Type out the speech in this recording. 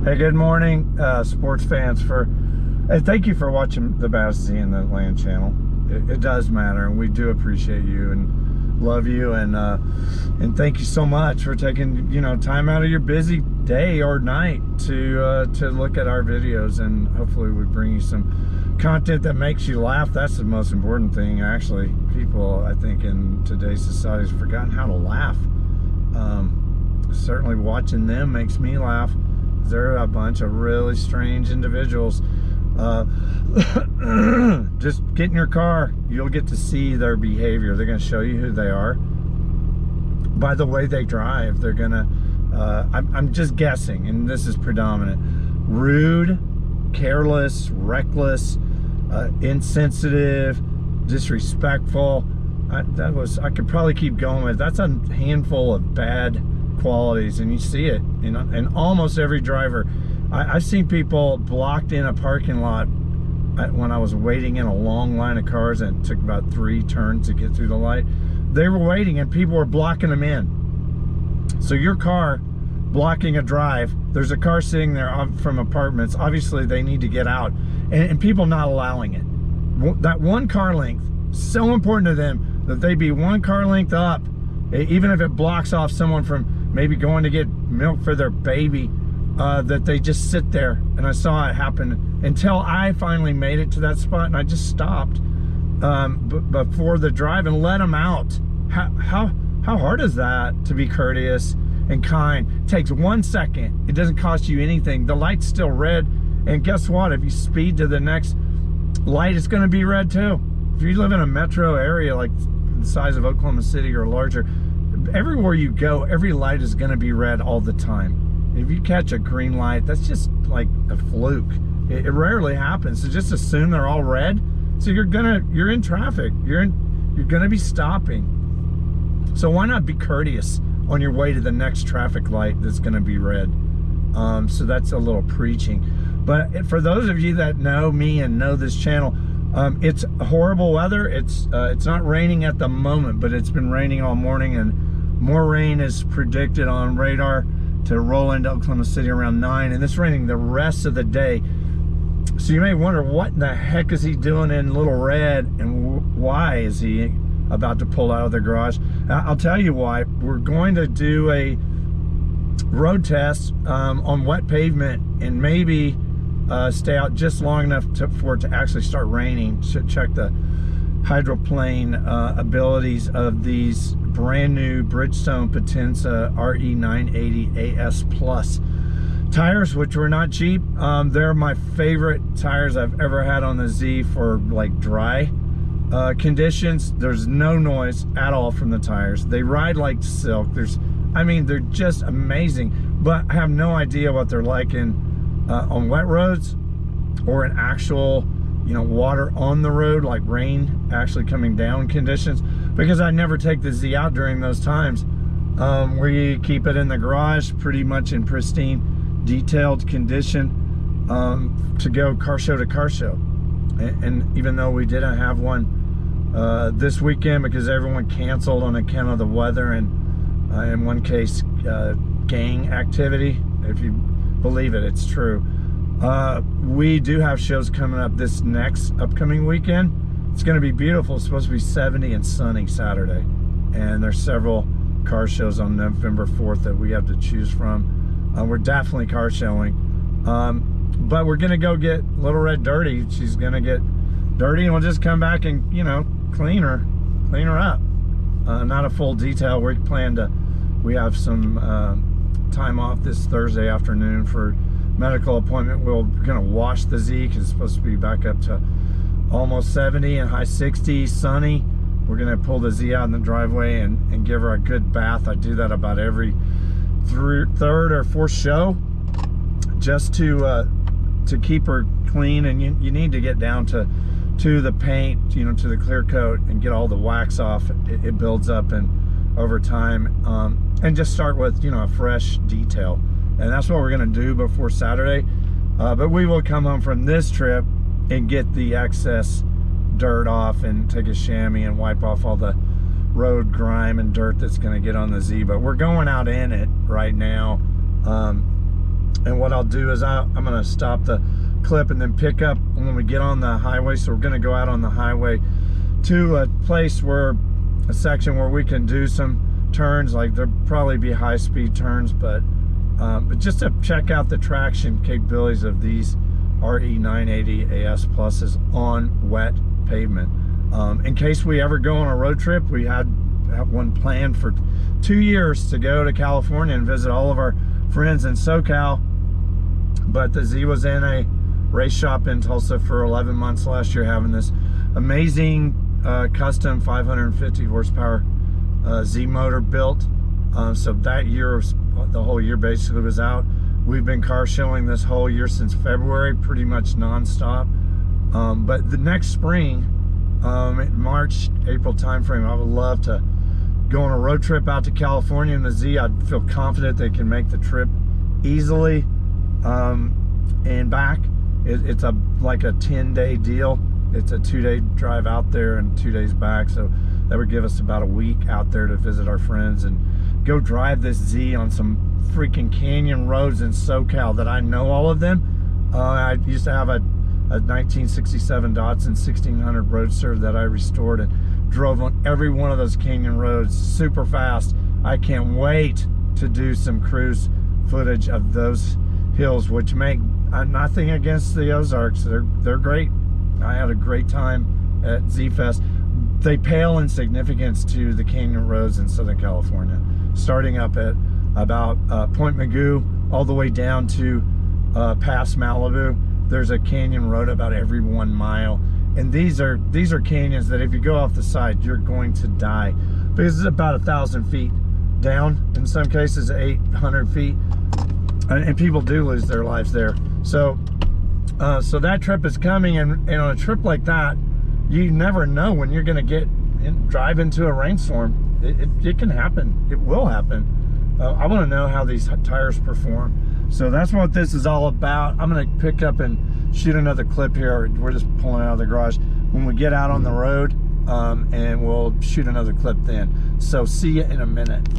Hey, good morning, sports fans. Thank you for watching the Bass Z and the Land channel. It does matter, and we do appreciate you and love you, and thank you so much for taking time out of your busy day or night to look at our videos, and hopefully we bring you some content that makes you laugh. That's the most important thing, actually. People, I think, in today's society has forgotten how to laugh. Certainly watching them makes me laugh. They're a bunch of really strange individuals. Just get in your car, you'll get to see their behavior. They're going to show you who they are by the way they drive. They're gonna I'm just guessing, and this is predominant: rude, careless, reckless, insensitive, disrespectful. I could probably keep going with. That's a handful of bad qualities, and you see it in almost every driver. I've seen people blocked in a parking lot when I was waiting in a long line of cars, and it took about 3 turns to get through the light. They were waiting and people were blocking them in. So your car blocking a drive, there's a car sitting there from apartments. Obviously they need to get out, and people not allowing it. That one car length, so important to them that they be one car length up, even if it blocks off someone from maybe going to get milk for their baby, that they just sit there. And I saw it happen until I finally made it to that spot, and I just stopped before the drive and let them out. How hard is that, to be courteous and kind? It takes 1 second. It doesn't cost you anything. The light's still red, and guess what? If you speed to the next light, it's going to be red too. If you live in a metro area like the size of Oklahoma City or larger, everywhere you go, every light is going to be red all the time. If you catch a green light, that's just like a fluke. It rarely happens. So just assume they're all red. So you're in traffic. You're gonna be stopping. So why not be courteous on your way to the next traffic light that's gonna be red? So that's a little preaching. But for those of you that know me and know this channel, it's horrible weather. It's not raining at the moment, but it's been raining all morning, and more rain is predicted on radar to roll into Oklahoma City around 9, and it's raining the rest of the day. So you may wonder, what in the heck is he doing in Little Red, and why is he about to pull out of the garage? I'll tell you why. We're going to do a road test on wet pavement, and maybe stay out just long enough for it to actually start raining. Should check the hydroplane abilities of these brand new Bridgestone Potenza RE980AS Plus tires, which were not cheap. They're my favorite tires I've ever had on the Z for like dry conditions. There's no noise at all from the tires. They ride like silk. They're just amazing, but I have no idea what they're like on wet roads or in actual water on the road, like rain actually coming down conditions, because I never take the Z out during those times. We keep it in the garage pretty much in pristine, detailed condition to go car show to car show. And even though we didn't have one this weekend because everyone canceled on account of the weather and in one case gang activity, if you believe it, it's true. We do have shows coming up this next upcoming weekend. It's going to be beautiful. It's supposed to be 70 and sunny Saturday, and there's several car shows on November 4th that we have to choose from. We're definitely car showing, but we're gonna go get Little Red dirty. She's gonna get dirty, and we'll just come back and clean her up. Not a full detail. We have some time off this Thursday afternoon for medical appointment. We're gonna wash the Z because it's supposed to be back up to almost 70 and high 60s, sunny. We're gonna pull the Z out in the driveway and give her a good bath. I do that about every third or fourth show, just to keep her clean. And you need to get down to the paint, to the clear coat, and get all the wax off. It builds up and over time, and just start with a fresh detail. And that's what we're gonna do before Saturday. But we will come home from this trip and get the excess dirt off and take a chamois and wipe off all the road grime and dirt that's going to get on the Z. But we're going out in it right now. And what I'll do is I'm gonna stop the clip and then pick up when we get on the highway. So we're gonna go out on the highway to a place where, a section where we can do some turns. Like there'll probably be high-speed turns, but just to check out the traction capabilities of these RE980AS Pluses on wet pavement. In case we ever go on a road trip, we have one planned for 2 years to go to California and visit all of our friends in SoCal. But the Z was in a race shop in Tulsa for 11 months last year, having this amazing custom 550 horsepower Z motor built. So that year, the whole year basically was out. We've been car showing this whole year since February, pretty much non-stop. But the next spring, March, April timeframe, I would love to go on a road trip out to California in the Z. I feel confident they can make the trip easily and back. It's like a 10-day deal. It's a 2-day drive out there and 2 days back, so that would give us about a week out there to visit our friends and go drive this Z on some freaking canyon roads in SoCal that I know all of them. I used to have a 1967 Datsun 1600 Roadster that I restored and drove on every one of those canyon roads super fast. I can't wait to do some cruise footage of those hills, which make nothing against the Ozarks. They're great. I had a great time at Z-Fest. They pale in significance to the canyon roads in Southern California, starting up at about Point Magoo all the way down to past Malibu. There's a canyon road about every 1 mile, and these are canyons that if you go off the side, you're going to die, because it's about 1,000 feet down, in some cases 800 feet, and people do lose their lives there. So so that trip is coming, and on a trip like that, you never know when you're going to drive into a rainstorm. It can happen. It will happen. I want to know how these tires perform. So that's what this is all about. I'm going to pick up and shoot another clip here. We're just pulling out of the garage. When we get out on the road, and we'll shoot another clip then. So see you in a minute.